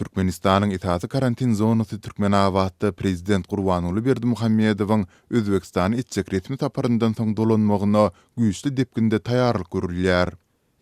Türkmenistanyň itaty karantin zonasy Türkmenabatda prezident Gurbanuly Berdimuhammedowyň Özbekistany etjek resmi taparyndan soň dolanmagyna güýçli depkinde taýýarlyk görülýär.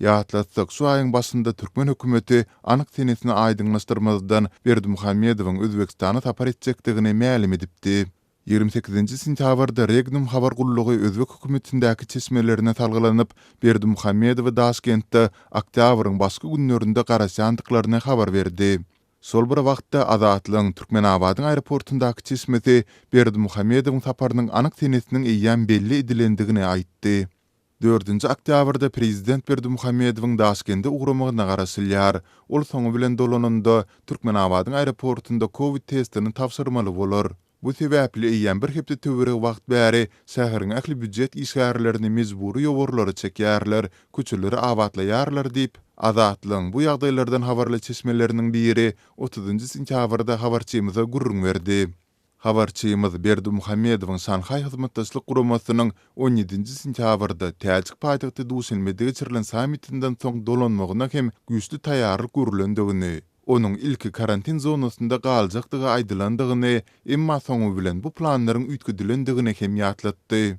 Ýatlatsak şu aýyň başynda Türkmen hökümeti anyk senesini aýdyňlaşdyrmadan Berdimuhammedowyň Özbekistany tapar etjekdigini ma'lum edipdi. 28 sentýabrda Regnum habar gullugy Özbek hökümetindäki çeşmelerine talgylanyp, Berdimuhammedow Daşkentde oktýabryň başky günlerinde garaşandyklaryny habar berdi. Sol bir wagtda Azatlyň Türkmenabadyň aeroportundaky çeşmesi Berdimuhammedowyň taparynyň anyk senesiniň eýýän belli edilendigini aýtdy. 4-nji oktýabrda prezident Berdimuhammedowyň Daşkentde ugramagyna garaşylýar. Ol soňu bilen dolananda Türkmenabadyň aeroportunda Covid testini tapşyrmaly bolar. Bu sebäpli eýýän bir hepde töwereg wagt bäri şäheriň ähli büdjet işgärlerini mezburi ýowarlary çekýärler, köçeleri awatlaýarlar diýip Azatlyň bu ýagdaýlardan habarly çeşmeleriniň biri 30-njy sentýabrda habarçymyza gurrun berdi. Habarçymyz Berdimuhammedowyň Şanhay hyzmatdaşlyk guramasynyň 17-nji sentýabrda Täjik paýtagty Duşanbede geçirilen sammitinden soň dolanmagyna hem güýçli taýýarlyk görülendigini, onuň ilki karantin zonasynda galjakdygy aýdylandygyny, emma soňu bilen bu planlaryň üýtgidilendigini hem ýatlatdy.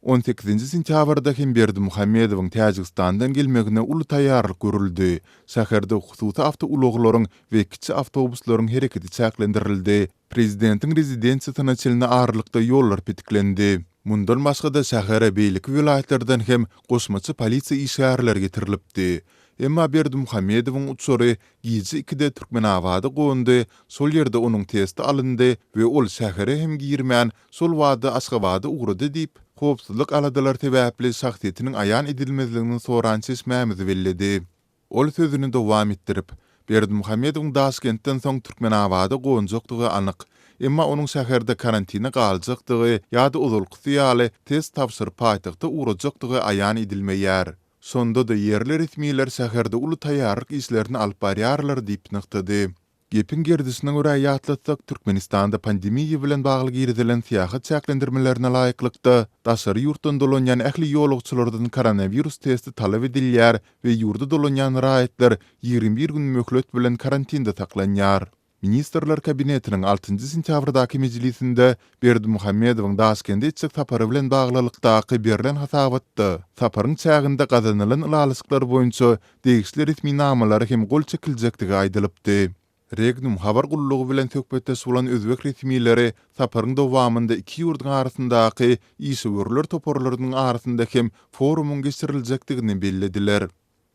18-nji sentýabrda hem Berdimuhammedowyň Täjikistandan gelmegine uly taýýarlyk görüldi. Şäherde hususy awtouloklaryň we kiçi awtobuslaryň hereketi çäklendirildi. Prezidentiň rezidensiýasyna çylny aralykda ýollar petiklendi. Mundan başga da şähere beýlik vilayetlerden hem goşmaçy polisiýa işgärleri getirilipdi. Emma Berdimuhammedowyň uçury gije 2-de Türkmenabady goňdy, sol ýerde onuň testi alyndy we ol şähere hem girmän sol wada Aşgabatda ugrady diýip howpsuzlyk aladalar sebäpli şahsiýetiniň aýan edilmezligini soran çeşmämizi belledi. Ol sözüni dowam etdirip, Berdimuhammedowyň Daşkentden soň Türkmenabady goňjakdygy anyk, emma onuň şäherde karantina galjakdygy ýa-da uzalky ýaly test tapşyryp paýtagta urajakdygy aýan edilmeýär. Sonda da yerli resmiler şäherde uly taýýarlyk işlerini alyp barýarlar diýip nyktady. Gepin gerdisine görä ýatlatsak Türkmenistanda pandemiýa bilen bagly girdilen syýahat çäklendirmelerine laýyklykda daşary ýurtdan dolanýan ähli ýolagçylardan koronavirus testi talap edilýär we ýurda dolanýan raýatlar 21 gün möhlet bilen karantinda saklanýar. Ministrler kabinetiniň 6-njy sentýabrdaky mejlisinde Berdimuhammedowyň Daşkentde etjek tapary bilen baglylykdaky berilen hasabatda taparyň çäginde gazanylan ulalyşyklar boýunça degişli resmi namalary hem gol çekiljekdigi aýdylypdy. Regnum habar gullugy bilen söhbetde sulan özbek resmileri taparyň dowamında iki ýurduň arasyndaky işgörler toporlarynyň arasynda hem forumuň geçiriljekdigini bellediler.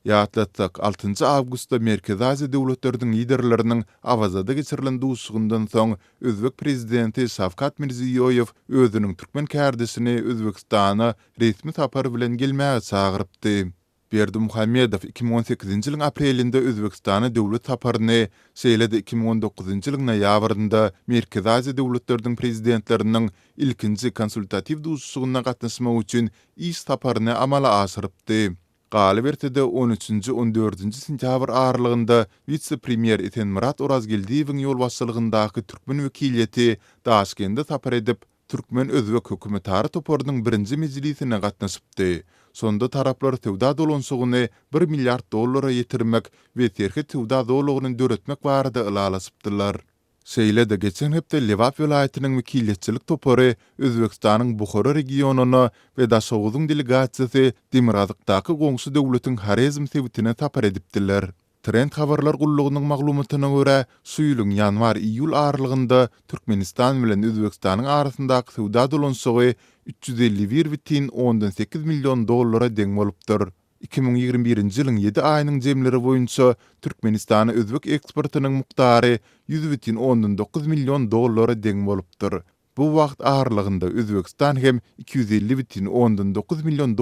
Ýatlatsak 6-njy awgustda Merkezi Aziýa döwletleriniň liderleriniň awazada geçirilen duşugyndan soň Özbek prezidenti Şawkat Mirziýoýew özüniň türkmen kärdisini Özbekistana resmi tapar bilen gelmäge çagyrypdy. Berdimuhammedow 2018-nji ýylyň aprelinde Özbekistana döwlet taparyny, şeýle-de 2019-njy ýylyň noýabrynda Merkezi Aziýa döwletleriniň prezidentleriniň ilkinji konsultativ duşugyna gatnaşmak üçin iş taparyny amala aşyrypdy. Galybertede 13-nji 14-nji sentýabr aralygynda vice-premier eten Murat Orazgeldiýewiň ýol başçylygyndaky türkmen wekiliýeti Daşkentde tapar edip, Türkmen Özbek hökümetary toparynyň 1-nji mejlisine gatnaşypdy. Sonda taraplar tewda dolanşygyny $1 milliard ýetirmek we terhe tewda dolagyny döretmek barada ylalaşypdylar. Şeýle-de geçen hepde Lewap vilayetiniň wekiliyetçilik topary Özbekistanyň Bukhara regionuny we Daşoguzyň delegasiýasy Demirazykdaky goňşy döwletiň Harezm sewitine tapar edipdiler. Trend habarlar gullugynyň maglumatyna görä, şu ýylyň ýanwar-iýul aralygynda Türkmenistan bilen Özbekistanyň arasyndaky sowda dolanşygy $351,8 million deň bolupdyr. 2021-nji ýylyň 7 aýynyň jemleri boýunça Türkmenistana özbek eksportynyň mukdary $100,9 million deň bolupdyr. Bu wagt aralygynda Özbekistan hem $250,9 million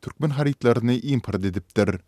türkmen haritlaryny import edipdir.